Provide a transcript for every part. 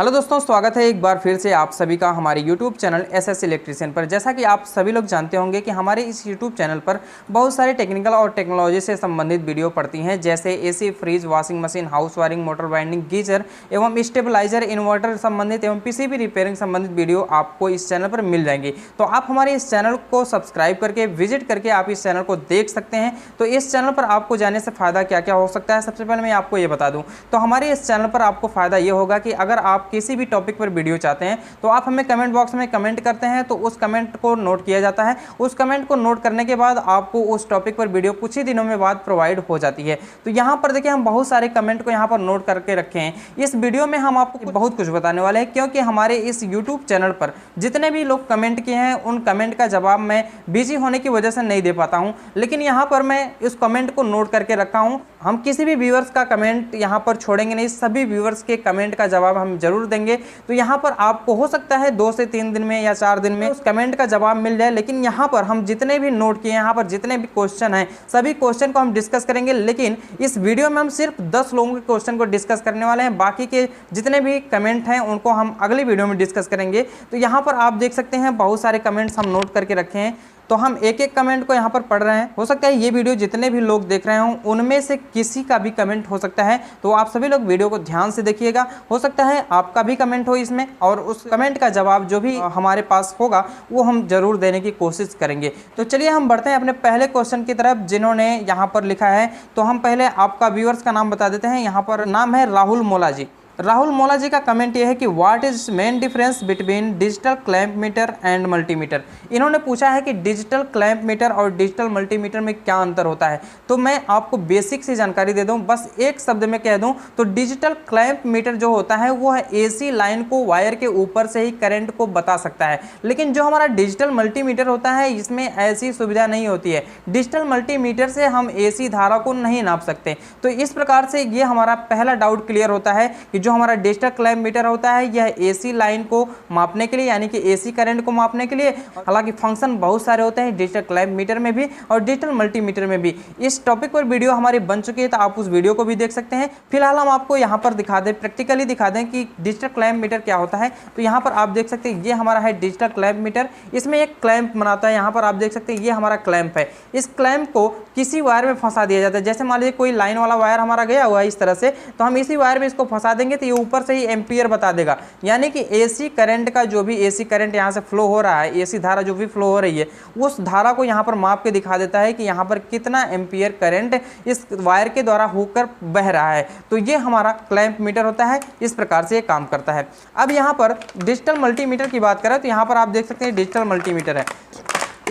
Hello दोस्तों, स्वागत है एक बार फिर से आप सभी का हमारे YouTube चैनल एसएस इलेक्ट्रिशियन पर। जैसा कि आप सभी लोग जानते होंगे कि हमारे इस YouTube चैनल पर बहुत सारे टेक्निकल और टेक्नोलॉजी से संबंधित वीडियो पड़ती हैं, जैसे AC, fridge, washing machine, house wiring, motor winding, geyser एवं स्टेबलाइजर, इन्वर्टर संबंधित एवं पीसीबी रिपेयरिंग संबंधित वीडियो आपको इस चैनल पर मिल जाएंगी। तो आप हमारे इस चैनल को सब्सक्राइब करके विजिट करके आप इस चैनल को देख सकते हैं। तो इस चैनल पर आपको जाने से फ़ायदा क्या क्या हो सकता है, सबसे पहले मैं आपको ये बता दूँ। तो हमारे इस चैनल पर आपको फ़ायदा ये होगा कि अगर आप किसी भी टॉपिक पर वीडियो चाहते हैं तो आप हमें कमेंट बॉक्स में कमेंट करते हैं, तो उस कमेंट को नोट किया जाता है। उस कमेंट को नोट करने के बाद आपको उस टॉपिक पर वीडियो कुछ ही दिनों में बाद प्रोवाइड हो जाती है। तो यहाँ पर देखिए, हम बहुत सारे कमेंट को यहाँ पर नोट करके रखे हैं। इस वीडियो में हम आपको बहुत कुछ बताने वाले हैं, क्योंकि हमारे इस यूट्यूब चैनल पर जितने भी लोग कमेंट किए हैं उन कमेंट का जवाब मैं बिजी होने की वजह से नहीं दे पाता हूँ, लेकिन यहाँ पर मैं इस कमेंट को नोट करके रखा हूँ। हम किसी भी व्यूअर्स का कमेंट यहाँ पर छोड़ेंगे नहीं, सभी व्यूअर्स के कमेंट का जवाब हम जरूर देंगे। तो यहाँ पर आपको हो सकता है 2 से 3 दिन में या 4 दिन में उस कमेंट का जवाब मिल जाए, लेकिन यहाँ पर हम जितने भी नोट किए, यहाँ पर जितने भी क्वेश्चन हैं सभी क्वेश्चन को हम डिस्कस करेंगे। लेकिन इस वीडियो में हम सिर्फ 10 लोगों के क्वेश्चन को डिस्कस करने वाले हैं, बाकी के जितने भी कमेंट हैं उनको हम अगली वीडियो में डिस्कस करेंगे। तो यहाँ पर आप देख सकते हैं बहुत सारे कमेंट्स हम नोट करके रखे हैं, तो हम एक एक कमेंट को यहाँ पर पढ़ रहे हैं। हो सकता है ये वीडियो जितने भी लोग देख रहे हों उनमें से किसी का भी कमेंट हो सकता है, तो आप सभी लोग वीडियो को ध्यान से देखिएगा। हो सकता है आपका भी कमेंट हो इसमें, और उस कमेंट का जवाब जो भी हमारे पास होगा वो हम जरूर देने की कोशिश करेंगे। तो चलिए हम बढ़ते हैं अपने पहले क्वेश्चन की तरफ, जिन्होंने यहाँ पर लिखा है। तो हम पहले आपका व्यूअर्स का नाम बता देते हैं। यहाँ पर नाम है राहुल मोला जी। राहुल मोला जी का कमेंट ये है कि what is main difference between digital clamp meter and multimeter. इन्होंने पूछा है कि डिजिटल क्लैंप मीटर और डिजिटल मल्टीमीटर में क्या अंतर होता है। तो मैं आपको बेसिक सी जानकारी दे दूं, बस एक शब्द में कह दूं तो डिजिटल क्लैंप मीटर जो होता है वो है एसी लाइन को वायर के ऊपर से ही करंट को बता सकता है, लेकिन जो हमारा डिजिटल मल्टीमीटर होता है इसमें ऐसी सुविधा नहीं होती है। डिजिटल मल्टीमीटर से हम एसी धारा को नहीं नाप सकते। तो इस प्रकार से ये हमारा पहला डाउट क्लियर होता है कि जो हमारा डिजिटल क्लैंप मीटर होता है यह एसी लाइन को मापने के लिए, यानी कि एसी करंट को मापने के लिए। हालांकि फंक्शन बहुत सारे होते हैं डिजिटल क्लैंप मीटर में भी और डिजिटल मल्टीमीटर में भी। इस टॉपिक पर वीडियो हमारी बन चुकी है, तो आप उस वीडियो को भी देख सकते हैं। फिलहाल हम आपको यहाँ पर दिखा दें, प्रैक्टिकली दिखा दें कि डिजिटल क्लैंप मीटर क्या होता है। तो यहाँ पर आप देख सकते हैं ये हमारा है डिजिटल क्लैंप मीटर। इसमें एक क्लैंप बनाता है, यहाँ पर आप देख सकते हैं ये हमारा क्लैंप है। इस क्लैंप को किसी वायर में फंसा दिया जाता है। जैसे मान लीजिए कोई लाइन वाला वायर हमारा गया हुआ है इस तरह से, तो हम इसी वायर में इसको फंसा देंगे तो ये ऊपर से ही एम्पियर बता देगा, यानी कि एसी करंट का जो भी एसी करंट यहाँ से फ्लो हो रहा है, एसी धारा जो भी फ्लो हो रही है उस धारा को यहाँ पर माप के दिखा देता है कि यहाँ पर कितना एम्पियर करंट इस वायर के द्वारा होकर बह रहा है। तो ये हमारा क्लैंप मीटर होता है, इस प्रकार से ये काम करता है। अब यहाँ पर डिजिटल मल्टीमीटर की बात करें तो यहाँ पर आप देख सकते हैं डिजिटल मल्टीमीटर है।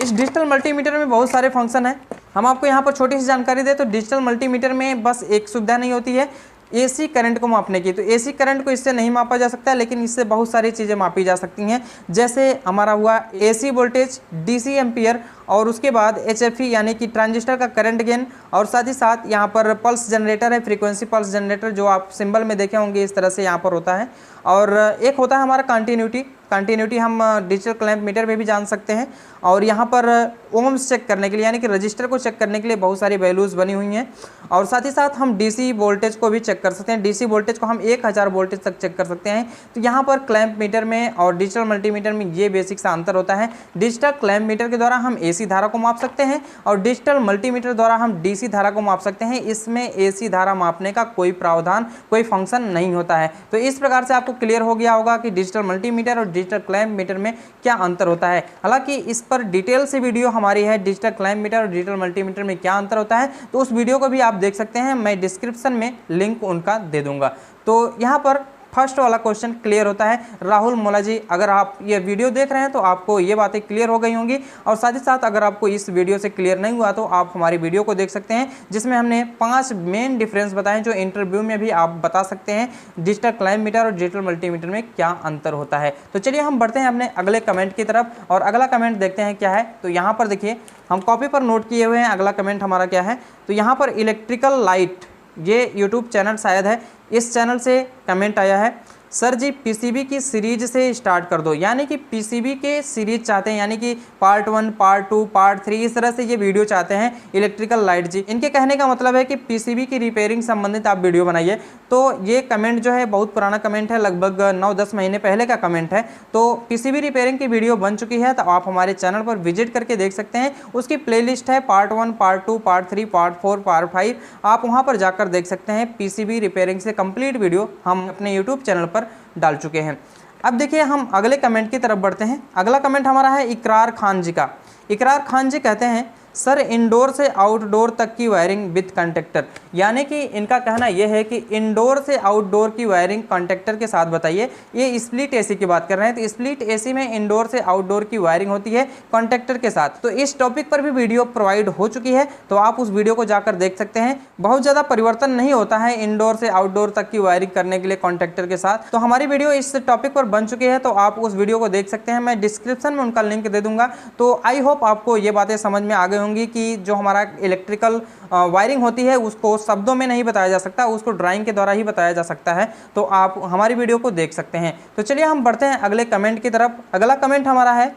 इस डिजिटल मल्टीमीटर में बहुत सारे फंक्शन हैं। हम आपको यहाँ पर छोटी सी जानकारी दें तो डिजिटल मल्टीमीटर में बस एक सुविधा नहीं होती है एसी करंट को मापने की। तो एसी करंट को इससे नहीं मापा जा सकता, लेकिन इससे बहुत सारी चीज़ें मापी जा सकती हैं, जैसे हमारा हुआ एसी वोल्टेज, डीसी एम्पियर, और उसके बाद एचएफई यानी कि ट्रांजिस्टर का करंट गेन, और साथ ही साथ यहाँ पर पल्स जनरेटर है, फ्रीक्वेंसी पल्स जनरेटर, जो आप सिंबल में देखे होंगे इस तरह से यहाँ पर होता है। और एक होता है हमारा कंटिन्यूटी हम डिजिटल क्लैंप मीटर में भी जान सकते हैं। और यहाँ पर ओम्स चेक करने के लिए, यानी कि रजिस्टर को चेक करने के लिए बहुत सारी वैल्यूज़ बनी हुई हैं। और साथ ही साथ हम डीसी वोल्टेज को भी चेक कर सकते हैं। डीसी वोल्टेज को हम 1000 वोल्टेज तक चेक कर सकते हैं। तो यहाँ पर क्लैंप मीटर में और डिजिटल मल्टीमीटर में ये बेसिक सा अंतर होता है। डिजिटल क्लैंप मीटर के द्वारा हम एसी धारा को माप सकते हैं और डिजिटल मल्टीमीटर द्वारा हम डीसी धारा को माप सकते हैं। इसमें एसी धारा मापने का कोई प्रावधान, कोई फंक्शन नहीं होता है। तो इस प्रकार से आपको क्लियर हो गया होगा कि डिजिटल मल्टीमीटर और डिजिटल क्लैंप मीटर में क्या अंतर होता है। हालांकि इस पर डिटेल से वीडियो हमारी है, डिजिटल क्लैंप मीटर और डिजिटल मल्टीमीटर में क्या अंतर होता है, तो उस वीडियो को भी आप देख सकते हैं। मैं डिस्क्रिप्शन में लिंक उनका दे दूंगा। तो यहाँ पर फर्स्ट वाला क्वेश्चन क्लियर होता है। राहुल मोला जी, अगर आप ये वीडियो देख रहे हैं तो आपको ये बातें क्लियर हो गई होंगी। और साथ ही साथ अगर आपको इस वीडियो से क्लियर नहीं हुआ तो आप हमारी वीडियो को देख सकते हैं, जिसमें हमने 5 मेन डिफरेंस बताए जो इंटरव्यू में भी आप बता सकते हैं डिजिटल क्लैंप मीटर और डिजिटल मल्टीमीटर में क्या अंतर होता है। तो चलिए हम बढ़ते हैं अपने अगले कमेंट की तरफ और अगला कमेंट देखते हैं क्या है। तो यहाँ पर देखिए, हम कॉपी पर नोट किए हुए हैं अगला कमेंट हमारा क्या है। तो यहाँ पर इलेक्ट्रिकल लाइट, ये यूट्यूब चैनल शायद है, इस चैनल से कमेंट आया है। सर जी पीसीबी की सीरीज से स्टार्ट कर दो, यानी कि पीसीबी के सीरीज चाहते हैं, यानी कि पार्ट 1, पार्ट 2, पार्ट 3 इस तरह से ये वीडियो चाहते हैं इलेक्ट्रिकल लाइट जी। इनके कहने का मतलब है कि पीसीबी की रिपेयरिंग संबंधित आप वीडियो बनाइए। तो ये कमेंट जो है बहुत पुराना कमेंट है, लगभग 9-10 महीने पहले का कमेंट है। तो पीसीबी रिपेयरिंग की वीडियो बन चुकी है, तो आप हमारे चैनल पर विजिट करके देख सकते हैं। उसकी प्लेलिस्ट है part 1, part 2, part 3, part 4, part 5, आप वहाँ पर जाकर देख सकते हैं। पीसीबी रिपेयरिंग से कंप्लीट वीडियो हम अपने यूट्यूब चैनल पर डाल चुके हैं। अब देखिए हम अगले कमेंट की तरफ बढ़ते हैं। अगला कमेंट हमारा है इकरार खान जी का। इकरार खान जी कहते हैं सर इंडोर से आउटडोर तक की वायरिंग विद कंडक्टर, यानी कि इनका कहना यह है कि इंडोर से आउटडोर की वायरिंग कंडक्टर के साथ बताइए। ये स्प्लिट एसी की बात कर रहे हैं, तो स्प्लिट एसी में इंडोर से आउटडोर की वायरिंग होती है कंडक्टर के साथ। तो इस टॉपिक पर भी वीडियो प्रोवाइड हो चुकी है, तो आप उस वीडियो को जाकर देख सकते हैं। बहुत ज़्यादा परिवर्तन नहीं होता है इंडोर से आउटडोर तक की वायरिंग करने के लिए कंडक्टर के साथ। तो हमारी वीडियो इस टॉपिक पर बन चुकी है, तो आप उस वीडियो को देख सकते हैं। मैं डिस्क्रिप्शन में उनका लिंक दे दूंगा। तो आई होप आपको ये बातें समझ में आ गई होंगी कि जो हमारा इलेक्ट्रिकल वायरिंग होती है उसको शब्दों में नहीं बताया जा सकता, उसको ड्राइंग के द्वारा ही बताया जा सकता है। तो आप हमारी वीडियो को देख सकते हैं। तो चलिए हम बढ़ते हैं अगले कमेंट की तरफ। अगला कमेंट हमारा है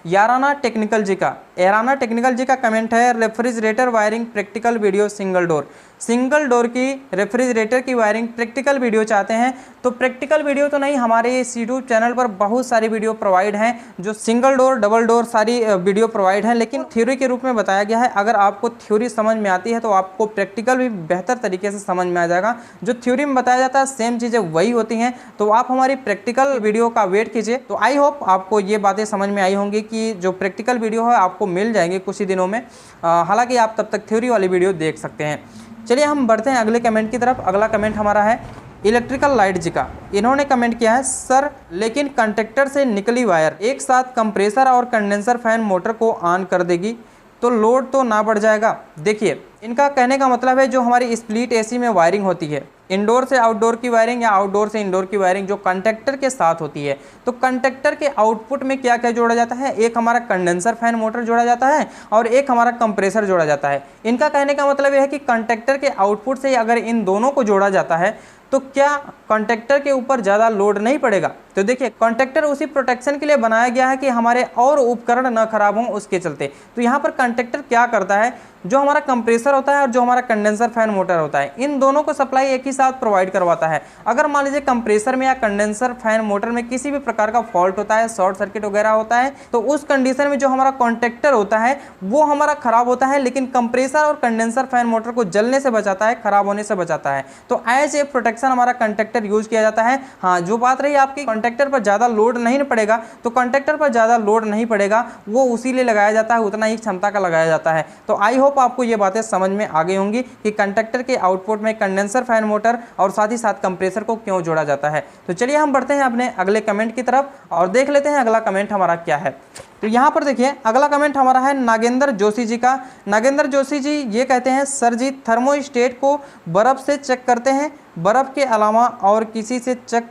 याराना टेक्निकल जी का। याराना टेक्निकल जी का कमेंट है refrigerator wiring practical video single door. Single door की रेफ्रिजरेटर की वायरिंग प्रैक्टिकल वीडियो चाहते हैं। तो प्रैक्टिकल वीडियो तो नहीं, हमारे इस यूट्यूब चैनल पर बहुत सारी वीडियो प्रोवाइड हैं जो सिंगल डोर डबल डोर सारी वीडियो प्रोवाइड हैं, लेकिन थ्योरी के रूप में बताया गया है। अगर आपको थ्योरी समझ में आती है तो आपको प्रैक्टिकल भी बेहतर तरीके से समझ में आ जाएगा। जो थ्योरी में बताया जाता है सेम चीज़ें वही होती हैं। तो आप हमारी प्रैक्टिकल वीडियो का वेट कीजिए। तो आई होप आपको ये बातें समझ में आई होंगी कि जो प्रैक्टिकल वीडियो है आपको मिल जाएंगे कुछ ही दिनों में। हालांकि आप तब तक थ्योरी वाली वीडियो देख सकते हैं। चलिए हम बढ़ते हैं अगले कमेंट की तरफ। अगला कमेंट हमारा है इलेक्ट्रिकल लाइट जी का। इन्होंने कमेंट किया है सर लेकिन कंडक्टर से निकली वायर एक साथ कंप्रेसर और कंडेंसर फैन मोटर को ऑन कर देगी तो लोड तो ना बढ़ जाएगा। देखिए इनका कहने का मतलब है जो हमारी स्प्लिट एसी में वायरिंग होती है, इंडोर से आउटडोर की वायरिंग या आउटडोर से इंडोर की वायरिंग जो कंडक्टर के साथ होती है, तो कंडक्टर के आउटपुट में क्या क्या जोड़ा जाता है, एक हमारा कंडेंसर फैन मोटर जोड़ा जाता है और एक हमारा कंप्रेसर जोड़ा जाता है। इनका कहने का मतलब यह है कि कंडक्टर के आउटपुट से अगर इन दोनों को जोड़ा जाता है तो क्या कंडक्टर के ऊपर ज़्यादा लोड नहीं पड़ेगा। तो देखिए कंडक्टर उसी प्रोटेक्शन के लिए बनाया गया है कि हमारे और उपकरण न खराब हों उसके चलते। तो यहाँ पर कंडक्टर क्या करता है, जो हमारा कंप्रेसर होता है और जो हमारा कंडेंसर फैन मोटर होता है, इन दोनों को सप्लाई एक ही साथ प्रोवाइड करवाता है। अगर मान लीजिए कंप्रेसर में या कंडेंसर फैन मोटर में किसी भी प्रकार का फॉल्ट होता है, शॉर्ट सर्किट वगैरह होता है, तो उस कंडीशन में जो हमारा कंडक्टर होता है वो हमारा खराब होता है, लेकिन कंप्रेसर और कंडेंसर फैन मोटर को जलने से बचाता है, खराब होने से बचाता है। तो एज ए प्रोटेक्शन हमारा कंडक्टर यूज किया जाता है। हाँ, जो बात रही आपकी कंडक्टर पर ज़्यादा लोड नहीं पड़ेगा, तो कंडक्टर पर ज़्यादा लोड नहीं पड़ेगा, वो उसी लिए लगाया जाता है, उतना ही क्षमता का लगाया जाता है। तो आई होप आपको ये बातें समझ में आ गई होंगी कि कंडक्टर के आउटपुट में कंडेंसर फैन मोटर और साथ ही साथ कंप्रेसर को क्यों जोड़ा जाता है। तो चलिए हम बढ़ते हैं अपने अगले कमेंट की तरफ और देख लेते हैं अगला कमेंट हमारा क्या है। तो यहाँ पर देखिए अगला कमेंट हमारा है नागेंद्र जोशी जी का। नागेंद्र जोशी जी ये कहते हैं सर जी थर्मोस्टेट को बर्फ़ से चेक करते हैं, बर्फ़ के अलावा और किसी से चेक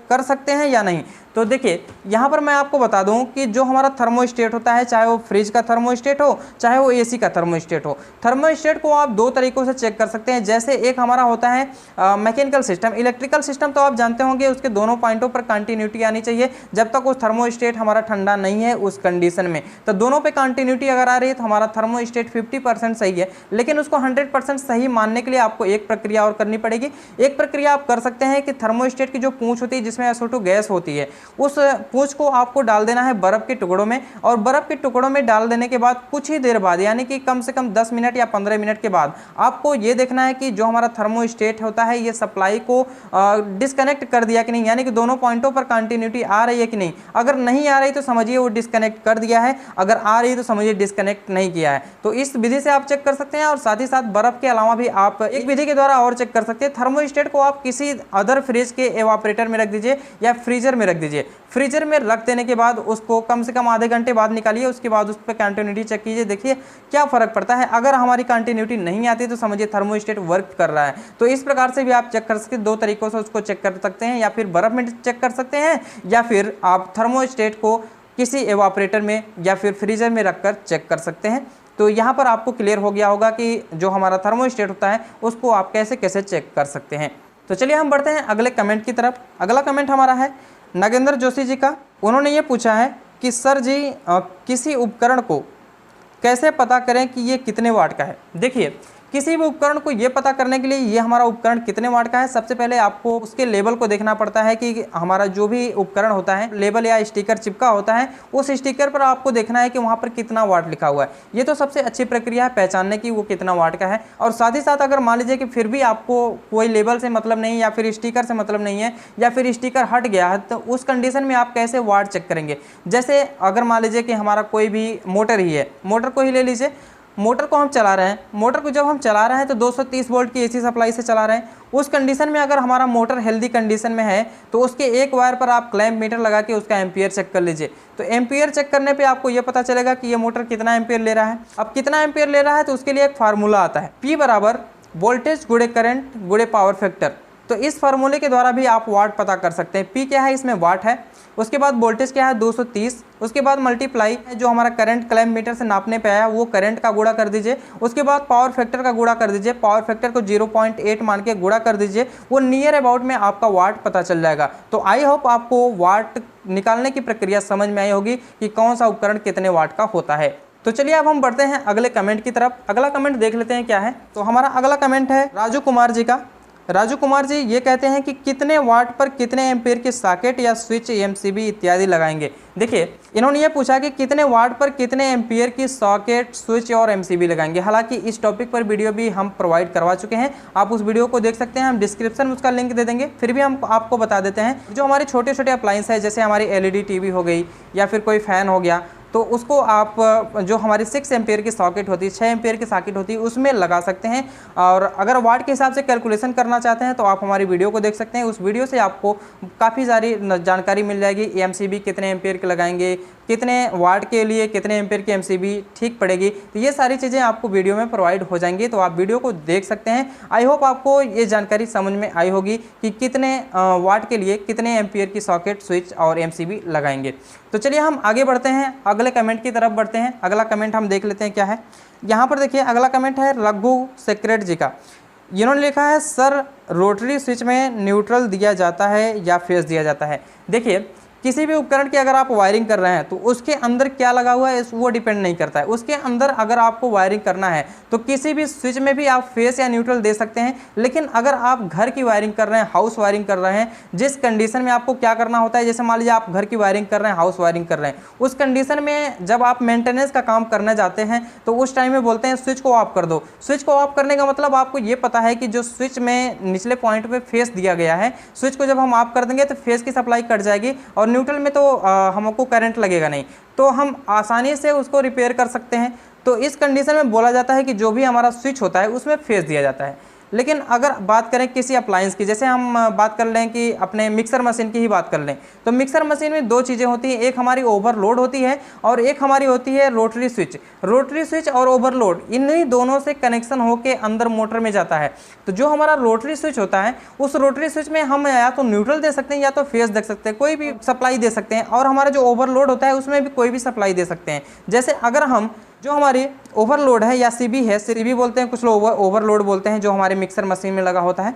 कर सकते हैं या नहीं। तो देखिए यहाँ पर मैं आपको बता दूं कि जो हमारा थर्मोस्टेट होता है, चाहे वो फ्रिज का थर्मोस्टेट हो चाहे वो एसी का थर्मोस्टेट हो, थर्मोस्टेट को आप दो तरीक़ों से चेक कर सकते हैं। जैसे एक हमारा होता है मैकेनिकल सिस्टम, इलेक्ट्रिकल सिस्टम तो आप जानते होंगे उसके दोनों पॉइंटों पर कंटिन्यूटी आनी चाहिए जब तक उस थर्मोस्टेट हमारा ठंडा नहीं है उस कंडीशन में। तो दोनों पे कंटिन्यूटी अगर आ रही है तो हमारा थर्मोस्टेट 50% सही है, लेकिन उसको 100% सही मानने के लिए आपको एक प्रक्रिया और करनी पड़ेगी। एक प्रक्रिया आप कर सकते हैं कि थर्मोस्टेट की जो पूंछ होती है जिसमें SO2 गैस होती है, उस पूंछ को आपको डाल देना है बर्फ के टुकड़ों में, और बर्फ के टुकड़ों में डाल देने के बाद कुछ ही देर बाद यानी कि कम से कम 10 मिनट या 15 मिनट के बाद आपको ये देखना है कि जो हमारा थर्मोस्टेट होता है ये सप्लाई को डिस्कनेक्ट कर दिया कि नहीं, यानी कि दोनों पॉइंटों पर कंटिन्यूटी आ रही है कि नहीं। अगर नहीं आ रही तो समझिए वो डिस्कनेक्ट कर दिया है, अगर आ रही तो समझिए डिस्कनेक्ट नहीं किया है। तो इस विधि से आप चेक कर सकते हैं, और साथ ही साथ बर्फ के अलावा भी आप एक विधि के द्वारा और चेक कर सकते हैं। थर्मोस्टेट को आप किसी अदर फ्रिज के एवापरेटर में रख दीजिए या फ्रीजर में रख दीजिए। फ्रीजर में रख देने के बाद उसको कम से कम आधे घंटे बाद निकालिए, उसके बाद उस पर कंटिन्यूटी चेक कीजिए, देखिए क्या फ़र्क पड़ता है। अगर हमारी कंटिन्यूटी नहीं आती तो समझिए थर्मोस्टेट वर्क कर रहा है। तो इस प्रकार से भी आप चेक कर सकते हैं, दो तरीक़ों से उसको चेक कर सकते हैं, या फिर बर्फ़ में चेक कर सकते हैं या फिर आप थर्मोस्टेट को किसी एवापरेटर में या फिर फ्रीजर में रखकर चेक कर सकते हैं। तो यहाँ पर आपको क्लियर हो गया होगा कि जो हमारा थर्मोस्टेट होता है उसको आप कैसे कैसे चेक कर सकते हैं। तो चलिए हम बढ़ते हैं अगले कमेंट की तरफ। अगला कमेंट हमारा है नागेंद्र जोशी जी का। उन्होंने ये पूछा है कि सर जी किसी उपकरण को कैसे पता करें कि ये कितने वाट का है। देखिए, किसी भी उपकरण को ये पता करने के लिए ये हमारा उपकरण कितने वाट का है, सबसे पहले आपको उसके लेबल को देखना पड़ता है कि हमारा जो भी उपकरण होता है लेबल या स्टिकर चिपका होता है, उस स्टिकर पर आपको देखना है कि वहाँ पर कितना वाट लिखा हुआ है। ये तो सबसे अच्छी प्रक्रिया है पहचानने की वो कितना वाट का है। और साथ ही साथ अगर मान लीजिए कि फिर भी आपको कोई लेबल से मतलब नहीं या फिर स्टिकर से मतलब नहीं है या फिर स्टिकर हट गया है, तो उस कंडीशन में आप कैसे वाट चेक करेंगे। जैसे अगर मान लीजिए कि हमारा कोई भी मोटर ही है, मोटर को ही ले लीजिए, मोटर को हम चला रहे हैं, मोटर को जब हम चला रहे हैं तो 230 वोल्ट की एसी सप्लाई से चला रहे हैं। उस कंडीशन में अगर हमारा मोटर हेल्दी कंडीशन में है तो उसके एक वायर पर आप क्लैंप मीटर लगा के उसका एम्पियर चेक कर लीजिए। तो एम्पियर चेक करने पे आपको ये पता चलेगा कि ये मोटर कितना एम्पियर ले रहा है। अब कितना एम्पियर ले रहा है तो उसके लिए एक फार्मूला आता है, P बराबर वोल्टेज गुणे करंट गुणे पावर फैक्टर। तो इस फार्मूले के द्वारा भी आप वाट पता कर सकते हैं। P क्या है, इसमें वाट है, उसके बाद वोल्टेज क्या है 230, उसके बाद मल्टीप्लाई जो हमारा करंट क्लैंप मीटर से नापने पे आया वो करंट का गुणा कर दीजिए, उसके बाद पावर फैक्टर का गुणा कर दीजिए, पावर फैक्टर को 0.8 मान के गुणा कर दीजिए, वो नियर अबाउट में आपका वाट पता चल जाएगा। तो आई होप आपको वाट निकालने की प्रक्रिया समझ में आई होगी कि कौन सा उपकरण कितने वाट का होता है। तो चलिए अब हम बढ़ते हैं अगले कमेंट की तरफ। अगला कमेंट देख लेते हैं क्या है। तो हमारा अगला कमेंट है राजू कुमार जी का। राजू कुमार जी ये कहते हैं कि कितने वाट पर कितने एम्पीयर के सॉकेट या स्विच एमसीबी इत्यादि लगाएंगे। देखिए, इन्होंने ये पूछा कि कितने वाट पर कितने एम्पीयर की सॉकेट, स्विच और एमसीबी लगाएंगे। हालांकि इस टॉपिक पर वीडियो भी हम प्रोवाइड करवा चुके हैं, आप उस वीडियो को देख सकते हैं, हम डिस्क्रिप्शन में उसका लिंक दे देंगे। फिर भी हम आपको बता देते हैं, जो हमारे छोटे छोटे अप्लायंस है जैसे हमारी एलईडी टीवी हो गई या फिर कोई फ़ैन हो गया, तो उसको आप जो हमारी 6 एम्पीयर की सॉकेट होती है, 6 एम्पीयर की सॉकेट होती है, उसमें लगा सकते हैं। और अगर वाट के हिसाब से कैलकुलेशन करना चाहते हैं तो आप हमारी वीडियो को देख सकते हैं। उस वीडियो से आपको काफ़ी सारी जानकारी मिल जाएगी। एमसीबी कितने एम्पीयर के लगाएंगे, कितने वाट के लिए कितने एम्पीयर की एमसीबी ठीक पड़ेगी, तो ये सारी चीज़ें आपको वीडियो में प्रोवाइड हो जाएंगी, तो आप वीडियो को देख सकते हैं। आई होप आपको ये जानकारी समझ में आई होगी कि कितने वाट के लिए कितने एम्पीयर की सॉकेट, स्विच और एमसीबी लगाएंगे। तो चलिए हम आगे बढ़ते हैं, अगले कमेंट की तरफ बढ़ते हैं। अगला कमेंट हम देख लेते हैं क्या है। यहाँ पर देखिए अगला कमेंट है रघु सेक्रेट जी का। इन्होंने लिखा है सर रोटरी स्विच में न्यूट्रल दिया जाता है या फेस दिया जाता है। देखिए, किसी भी उपकरण की अगर आप वायरिंग कर रहे हैं तो उसके अंदर क्या लगा हुआ है वो डिपेंड नहीं करता है। उसके अंदर अगर आपको वायरिंग करना है तो किसी भी स्विच में भी आप फेस या न्यूट्रल दे सकते हैं। लेकिन अगर आप घर की वायरिंग कर रहे हैं, हाउस वायरिंग कर रहे हैं, जिस कंडीशन में आपको क्या करना होता है, जैसे मान लीजिए आप घर की वायरिंग कर रहे हैं, हाउस वायरिंग कर रहे हैं, उस कंडीशन में जब आप मेंटेनेंस का काम करने जाते हैं तो उस टाइम में बोलते हैं स्विच को ऑफ कर दो। स्विच को ऑफ करने का मतलब आपको ये पता है कि जो स्विच में निचले पॉइंट पे फेस दिया गया है, स्विच को जब हम ऑफ कर देंगे तो फेस की सप्लाई कट जाएगी और न्यूट्रल में तो हमको करंट लगेगा नहीं, तो हम आसानी से उसको रिपेयर कर सकते हैं। तो इस कंडीशन में बोला जाता है कि जो भी हमारा स्विच होता है उसमें फेस दिया जाता है। लेकिन अगर बात करें किसी अप्लायंस की, जैसे हम बात कर लें कि अपने मिक्सर मशीन की ही बात कर लें, तो मिक्सर मशीन में दो चीज़ें होती हैं, एक हमारी ओवरलोड होती है और एक हमारी होती है रोटरी स्विच। रोटरी स्विच और ओवरलोड इन्हीं दोनों से कनेक्शन होकर अंदर मोटर में जाता है। तो जो हमारा रोटरी स्विच होता है, उस रोटरी स्विच में हम या तो न्यूट्रल दे सकते हैं या तो फेस दे सकते हैं, कोई भी सप्लाई दे सकते हैं। और हमारा जो ओवरलोड होता है उसमें भी कोई भी सप्लाई दे सकते हैं। जैसे अगर हम जो हमारी ओवरलोड है या सीबी है, सीबी बोलते हैं कुछ लोग, ओवरलोड बोलते हैं, जो हमारे मिक्सर मशीन में लगा होता है,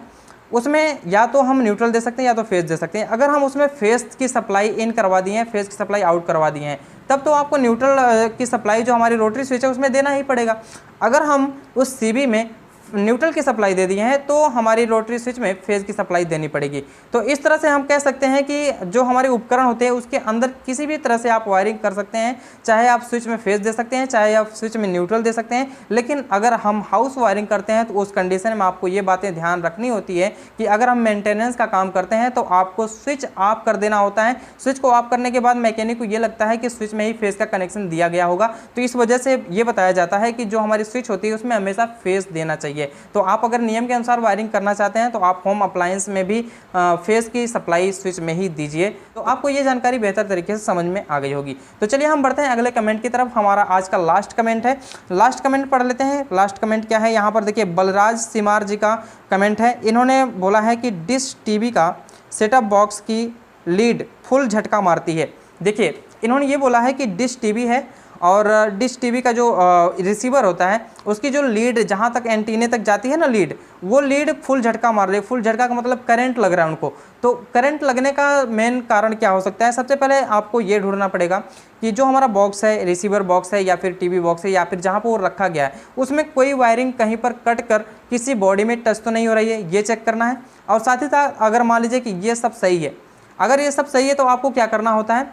उसमें या तो हम न्यूट्रल दे सकते हैं या तो फेस दे सकते हैं। अगर हम उसमें फेस की सप्लाई इन करवा दिए हैं, फेस की सप्लाई आउट करवा दिए हैं, तब तो आपको न्यूट्रल की सप्लाई जो हमारी रोटरी स्विच है उसमें देना ही पड़ेगा। अगर हम उस सीबी में न्यूट्रल की सप्लाई दे दी है तो हमारी रोटरी स्विच में फेज की सप्लाई देनी पड़ेगी। तो इस तरह से हम कह सकते हैं कि जो हमारे उपकरण होते हैं उसके अंदर किसी भी तरह से आप वायरिंग कर सकते हैं, चाहे आप स्विच में फेज दे सकते हैं, चाहे आप स्विच में न्यूट्रल दे सकते हैं। लेकिन अगर हम हाउस वायरिंग करते हैं तो उस कंडीशन में आपको ये बातें ध्यान रखनी होती है कि अगर हम मेंटेनेंस का काम करते हैं तो आपको स्विच ऑफ कर देना होता है। स्विच को ऑफ करने के बाद मैकेनिक को ये लगता है कि स्विच में ही फेज का कनेक्शन दिया गया होगा, तो इस वजह से ये बताया जाता है कि जो हमारी स्विच होती है उसमें हमेशा फेज देना चाहिए। तो आप अगर नियम के अनुसार वायरिंग करना चाहते हैं तो आप होम अप्लायंस में भी फेस की सप्लाई स्विच में ही दीजिए। तो आपको ये जानकारी बेहतर तरीके से समझ में आ गई होगी। तो चलिए हम बढ़ते हैं अगले कमेंट की तरफ। हमारा आज का लास्ट कमेंट है, लास्ट कमेंट पढ़ लेते हैं। लास्ट कमेंट क्या है, यहाँ पर देखिए बलराज सिमार जी का कमेंट है। इन्होंने बोला है कि डिश टीवी का सेटअप बॉक्स की लीड फुल झटका मारती है। देखिए, इन्होंने ये बोला है कि डिश टीवी है और डिश टीवी का जो रिसीवर होता है उसकी जो लीड जहाँ तक एंटीने तक जाती है ना लीड, वो लीड फुल झटका मार रही है। फुल झटका का मतलब करंट लग रहा है उनको। तो करंट लगने का मेन कारण क्या हो सकता है? सबसे पहले आपको ये ढूंढना पड़ेगा कि जो हमारा बॉक्स है, रिसीवर बॉक्स है या फिर टीवी बॉक्स है या फिर जहाँ पर वो रखा गया है, उसमें कोई वायरिंग कहीं पर कट कर किसी बॉडी में टच तो नहीं हो रही है, ये चेक करना है। और साथ ही साथ अगर मान लीजिए कि ये सब सही है, अगर ये सब सही है तो आपको क्या करना होता है,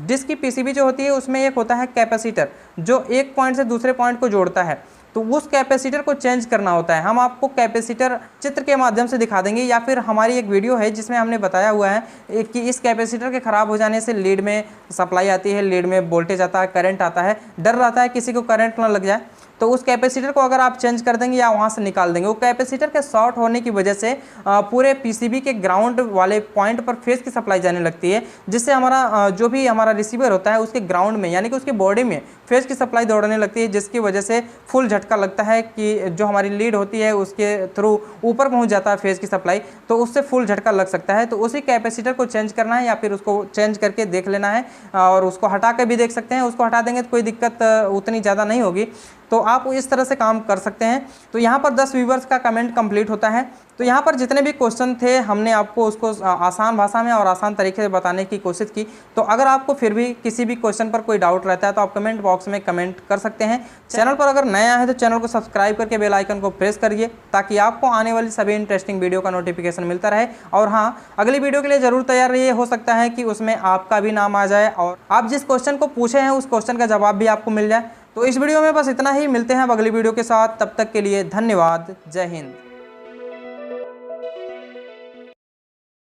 डिस्क की पीसीबी जो होती है उसमें एक होता है कैपेसिटर जो एक पॉइंट से दूसरे पॉइंट को जोड़ता है, तो उस कैपेसिटर को चेंज करना होता है। हम आपको कैपेसिटर चित्र के माध्यम से दिखा देंगे या फिर हमारी एक वीडियो है जिसमें हमने बताया हुआ है कि इस कैपेसिटर के ख़राब हो जाने से लीड में सप्लाई आती है, लीड में वोल्टेज आता है, करंट आता है, डर रहता है किसी को करंट ना लग जाए। तो उस कैपेसिटर को अगर आप चेंज कर देंगे या वहाँ से निकाल देंगे, वो कैपेसिटर के शॉर्ट होने की वजह से पूरे पीसीबी के ग्राउंड वाले पॉइंट पर फेज की सप्लाई जाने लगती है, जिससे हमारा जो भी हमारा रिसीवर होता है उसके ग्राउंड में यानी कि उसकी बॉडी में फेज की सप्लाई दौड़ने लगती है, जिसकी वजह से फुल झटका लगता है कि जो हमारी लीड होती है उसके थ्रू ऊपर पहुँच जाता है फेज की सप्लाई, तो उससे फुल झटका लग सकता है। तो उसी कैपेसिटर को चेंज करना है या फिर उसको चेंज करके देख लेना है, और उसको हटा के भी देख सकते हैं। उसको हटा देंगे तो कोई दिक्कत उतनी ज़्यादा नहीं होगी, तो आप इस तरह से काम कर सकते हैं। तो यहाँ पर 10 व्यूवर्स का कमेंट कंप्लीट होता है। तो यहाँ पर जितने भी क्वेश्चन थे हमने आपको उसको आसान भाषा में और आसान तरीके से बताने की कोशिश की। तो अगर आपको फिर भी किसी भी क्वेश्चन पर कोई डाउट रहता है तो आप कमेंट बॉक्स में कमेंट कर सकते हैं। चैनल पर अगर नया है तो चैनल को सब्सक्राइब करके बेल आइकन को प्रेस करिए ताकि आपको आने वाली सभी इंटरेस्टिंग वीडियो का नोटिफिकेशन मिलता रहे। और हाँ, अगली वीडियो के लिए ज़रूर तैयार रहिए, हो सकता है कि उसमें आपका भी नाम आ जाए और आप जिस क्वेश्चन को पूछे हैं उस क्वेश्चन का जवाब भी आपको मिल जाए। तो इस वीडियो में बस इतना ही, मिलते हैं अब अगली वीडियो के साथ। तब तक के लिए धन्यवाद। जय हिंद।